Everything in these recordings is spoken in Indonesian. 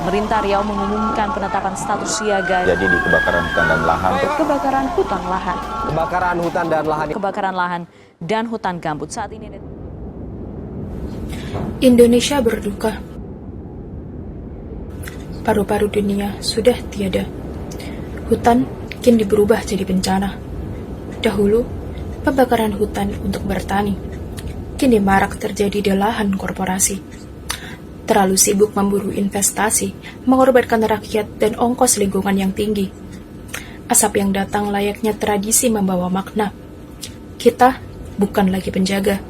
Pemerintah Riau mengumumkan penetapan status siaga jadi di kebakaran hutan dan lahan. Kebakaran hutan lahan. Kebakaran hutan dan lahan. Kebakaran lahan dan hutan gambut saat ini. Indonesia berduka. Paru-paru dunia sudah tiada. Hutan kini berubah jadi bencana. Dahulu, pembakaran hutan untuk bertani. Kini marak terjadi di lahan korporasi. Terlalu sibuk memburu investasi, mengorbankan rakyat dan ongkos lingkungan yang tinggi. Asap yang datang layaknya tradisi membawa makna. Kita bukan lagi penjaga,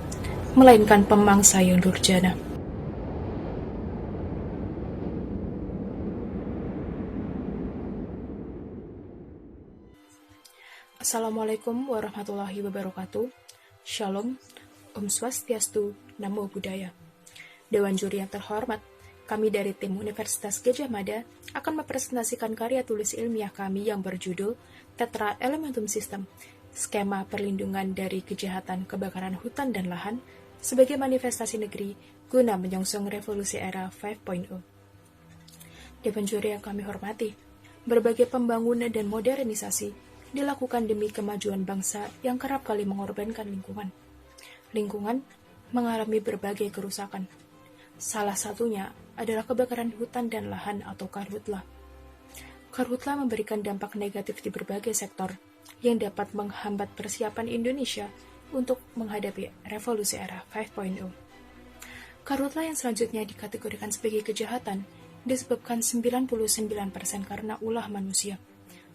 melainkan pemangsa yang durjana. Assalamualaikum warahmatullahi wabarakatuh. Shalom, Om Swastiastu, Namo Buddhaya. Dewan Juri yang terhormat, kami dari tim Universitas Gadjah Mada akan mempresentasikan karya tulis ilmiah kami yang berjudul Tetra Elementum System, Skema Perlindungan dari Kejahatan Kebakaran Hutan dan Lahan sebagai manifestasi negeri guna menyongsong revolusi era 5.0. Dewan Juri yang kami hormati, berbagai pembangunan dan modernisasi dilakukan demi kemajuan bangsa yang kerap kali mengorbankan lingkungan. Lingkungan mengalami berbagai kerusakan. Salah satunya adalah kebakaran hutan dan lahan atau karhutla. Karhutla memberikan dampak negatif di berbagai sektor yang dapat menghambat persiapan Indonesia untuk menghadapi revolusi era 5.0. Karhutla yang selanjutnya dikategorikan sebagai kejahatan disebabkan 99% karena ulah manusia.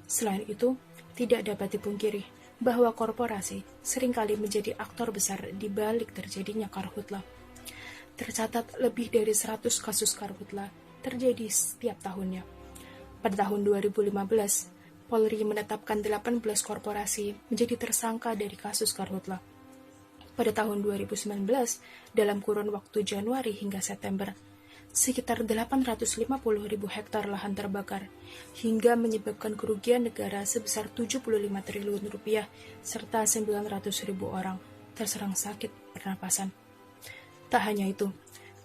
Selain itu, tidak dapat dipungkiri bahwa korporasi seringkali menjadi aktor besar di balik terjadinya karhutla. Tercatat lebih dari 100 kasus karhutla terjadi setiap tahunnya. Pada tahun 2015, Polri menetapkan 18 korporasi menjadi tersangka dari kasus karhutla. Pada tahun 2019, dalam kurun waktu Januari hingga September, sekitar 850.000 hektar lahan terbakar, hingga menyebabkan kerugian negara sebesar 75 triliun rupiah, serta 900.000 orang terserang sakit pernapasan. Tak hanya itu,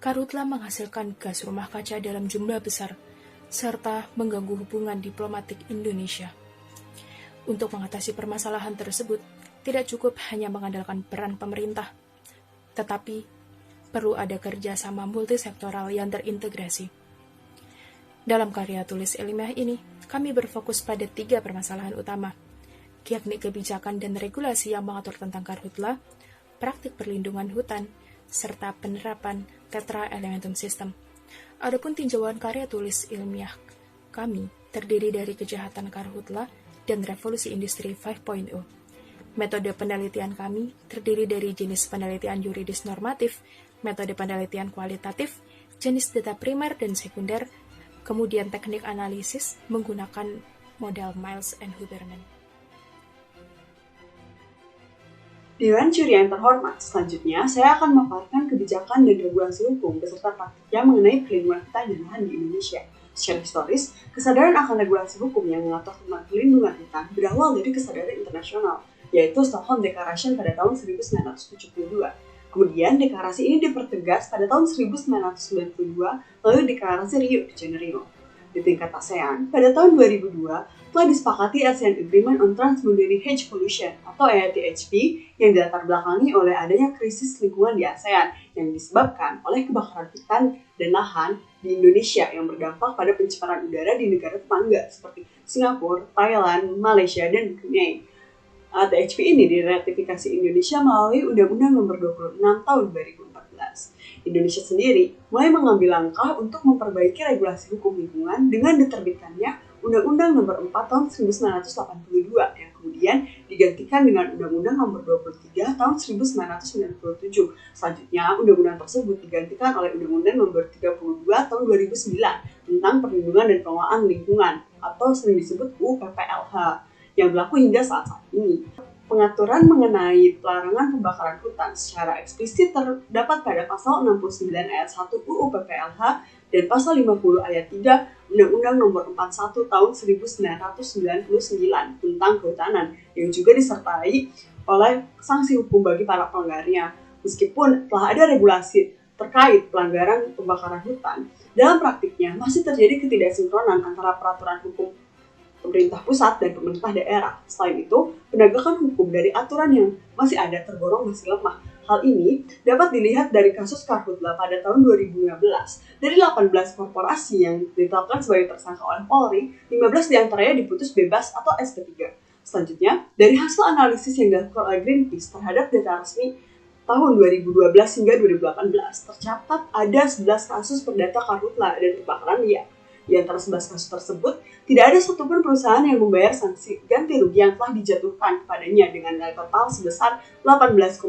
karhutla menghasilkan gas rumah kaca dalam jumlah besar, serta mengganggu hubungan diplomatik Indonesia. Untuk mengatasi permasalahan tersebut, tidak cukup hanya mengandalkan peran pemerintah, tetapi perlu ada kerjasama multisektoral yang terintegrasi. Dalam karya tulis ilmiah ini, kami berfokus pada 3 permasalahan utama, yakni kebijakan dan regulasi yang mengatur tentang karhutla, praktik perlindungan hutan, serta penerapan Tetra Elementum System. Adapun tinjauan karya tulis ilmiah kami terdiri dari kejahatan karhutla dan revolusi industri 5.0. Metode penelitian kami terdiri dari jenis penelitian yuridis normatif, metode penelitian kualitatif, jenis data primer dan sekunder, kemudian teknik analisis menggunakan model Miles and Huberman. Dewan Juri yang terhormat, selanjutnya saya akan memaparkan kebijakan dan regulasi hukum beserta praktiknya mengenai perlindungan hutan dan lahan di Indonesia. Secara historis, kesadaran akan regulasi hukum yang mengatur tentang perlindungan hutan berawal dari kesadaran internasional, yaitu Stockholm Declaration pada tahun 1972. Kemudian deklarasi ini dipertegas pada tahun 1992 melalui deklarasi Rio de Janeiro. Di tingkat ASEAN, pada tahun 2002 telah disepakati ASEAN Agreement on Transboundary Hedge Pollution atau ATHP yang dilatar belakangi oleh adanya krisis lingkungan di ASEAN yang disebabkan oleh kebakaran hutan dan lahan di Indonesia yang berdampak pada pencemaran udara di negara tetangga seperti Singapura, Thailand, Malaysia, dan Brunei. ATHP ini diratifikasi Indonesia melalui Undang-Undang Nomor 26 Tahun 2014. Indonesia sendiri mulai mengambil langkah untuk memperbaiki regulasi hukum lingkungan dengan diterbitkannya Undang-Undang Nomor 4 Tahun 1982 yang kemudian digantikan dengan Undang-Undang Nomor 23 Tahun 1997. Selanjutnya, Undang-Undang tersebut digantikan oleh Undang-Undang Nomor 32 Tahun 2009 tentang perlindungan dan pengelolaan lingkungan atau sering disebut UU PPLH yang berlaku hingga saat ini. Pengaturan mengenai pelarangan pembakaran hutan secara eksplisit terdapat pada pasal 69 ayat 1 UU PPLH dan pasal 50 ayat 3 Undang-Undang Nomor 41 Tahun 1999 tentang kehutanan yang juga disertai oleh sanksi hukum bagi para pelanggarnya. Meskipun telah ada regulasi terkait pelanggaran pembakaran hutan, dalam praktiknya masih terjadi ketidaksinkronan antara peraturan hukum pemerintah pusat dan pemerintah daerah. Selain itu, penegakan hukum dari aturan yang masih ada tergolong masih lemah. Hal ini dapat dilihat dari kasus Karhutla pada tahun 2015. Dari 18 korporasi yang ditetapkan sebagai tersangka oleh Polri, 15 diantaranya diputus bebas atau SP3. Selanjutnya, dari hasil analisis yang dilakukan oleh Greenpeace terhadap data resmi tahun 2012 hingga 2018, tercatat ada 11 kasus perdata Karhutla dan kebakaran liar. Di antara 11 kasus tersebut, tidak ada satupun perusahaan yang membayar sanksi ganti rugi yang telah dijatuhkan kepadanya dengan nilai total sebesar 18,9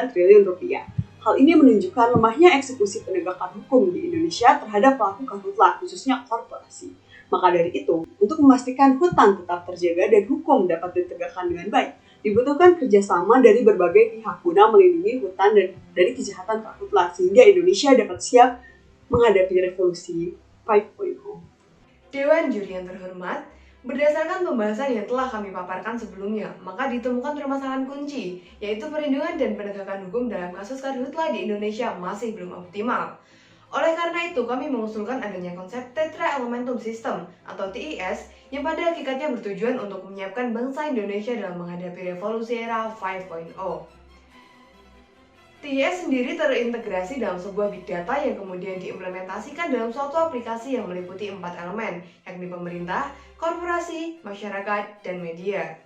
triliun rupiah. Hal ini menunjukkan lemahnya eksekusi penegakan hukum di Indonesia terhadap pelaku Karhutla, khususnya korporasi. Maka dari itu, untuk memastikan hutan tetap terjaga dan hukum dapat ditegakkan dengan baik, dibutuhkan kerjasama dari berbagai pihak guna melindungi hutan dan dari kejahatan Karhutla sehingga Indonesia dapat siap menghadapi revolusi 5.0. Dewan Juri yang terhormat, berdasarkan pembahasan yang telah kami paparkan sebelumnya, maka ditemukan permasalahan kunci, yaitu perlindungan dan penegakan hukum dalam kasus Karhutla di Indonesia masih belum optimal. Oleh karena itu, kami mengusulkan adanya konsep Tetra Elementum System atau TES yang pada hakikatnya bertujuan untuk menyiapkan bangsa Indonesia dalam menghadapi revolusi era 5.0. TES sendiri terintegrasi dalam sebuah big data yang kemudian diimplementasikan dalam suatu aplikasi yang meliputi 4 elemen, yakni pemerintah, korporasi, masyarakat, dan media.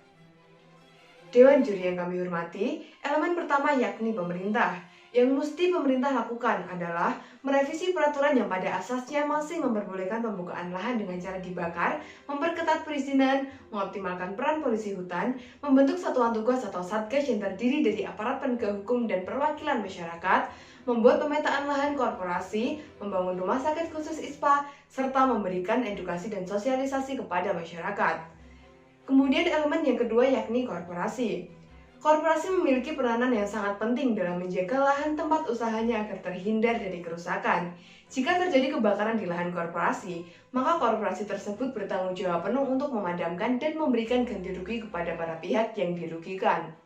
Dewan Juri yang kami hormati, elemen pertama yakni pemerintah. Yang mesti pemerintah lakukan adalah merevisi peraturan yang pada asasnya masih memperbolehkan pembukaan lahan dengan cara dibakar, memperketat perizinan, mengoptimalkan peran polisi hutan, membentuk satuan tugas atau satgas yang terdiri dari aparat penegak hukum dan perwakilan masyarakat, membuat pemetaan lahan korporasi, membangun rumah sakit khusus ISPA, serta memberikan edukasi dan sosialisasi kepada masyarakat. Kemudian elemen yang kedua yakni korporasi. Korporasi memiliki peranan yang sangat penting dalam menjaga lahan tempat usahanya agar terhindar dari kerusakan. Jika terjadi kebakaran di lahan korporasi, maka korporasi tersebut bertanggung jawab penuh untuk memadamkan dan memberikan ganti rugi kepada para pihak yang dirugikan.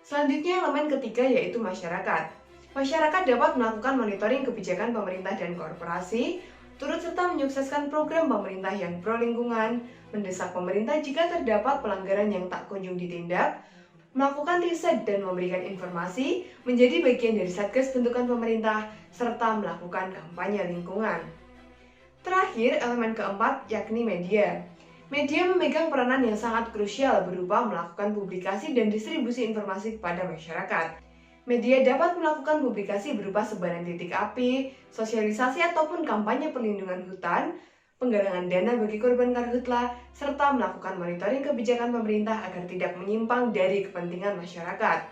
Selanjutnya elemen ketiga yaitu masyarakat. Masyarakat dapat melakukan monitoring kebijakan pemerintah dan korporasi, turut serta menyukseskan program pemerintah yang pro lingkungan, mendesak pemerintah jika terdapat pelanggaran yang tak kunjung ditindak, melakukan riset dan memberikan informasi, menjadi bagian dari satgas bentukan pemerintah, serta melakukan kampanye lingkungan. Terakhir, elemen keempat yakni media. Media memegang peranan yang sangat krusial berupa melakukan publikasi dan distribusi informasi kepada masyarakat. Media dapat melakukan publikasi berupa sebaran titik api, sosialisasi ataupun kampanye perlindungan hutan, penggalangan dana bagi korban Karhutla, serta melakukan monitoring kebijakan pemerintah agar tidak menyimpang dari kepentingan masyarakat.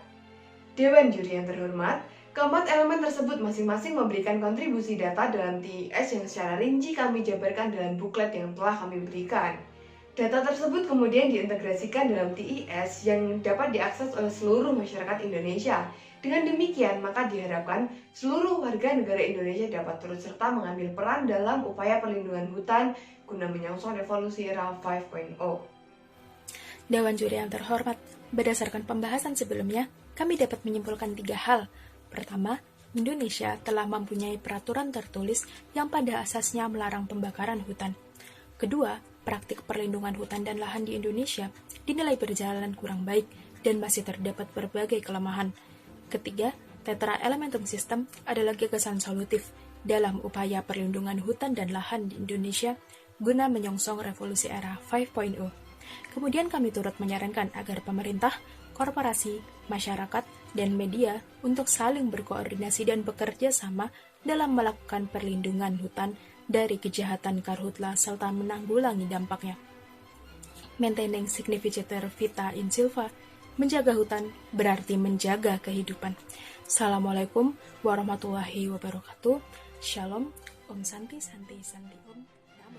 Dewan Juri yang terhormat, keempat elemen tersebut masing-masing memberikan kontribusi data dalam TES yang secara rinci kami jabarkan dalam buklet yang telah kami berikan. Data tersebut kemudian diintegrasikan dalam TES yang dapat diakses oleh seluruh masyarakat Indonesia. Dengan demikian, maka diharapkan seluruh warga negara Indonesia dapat turut serta mengambil peran dalam upaya perlindungan hutan guna menyongsong revolusi era 5.0. Dewan Juri yang terhormat, berdasarkan pembahasan sebelumnya, kami dapat menyimpulkan 3 hal. Pertama, Indonesia telah mempunyai peraturan tertulis yang pada asasnya melarang pembakaran hutan. Kedua, praktik perlindungan hutan dan lahan di Indonesia dinilai berjalan kurang baik dan masih terdapat berbagai kelemahan. Ketiga, Tetra Elementum System adalah gagasan solutif dalam upaya perlindungan hutan dan lahan di Indonesia guna menyongsong revolusi era 5.0. Kemudian kami turut menyarankan agar pemerintah, korporasi, masyarakat, dan media untuk saling berkoordinasi dan bekerja sama dalam melakukan perlindungan hutan dari kejahatan Karhutla serta menanggulangi dampaknya. Maintaining significator vita in silva, menjaga hutan berarti menjaga kehidupan. Assalamualaikum warahmatullahi wabarakatuh. Shalom. Om Santi Santi Santi Om. Namo.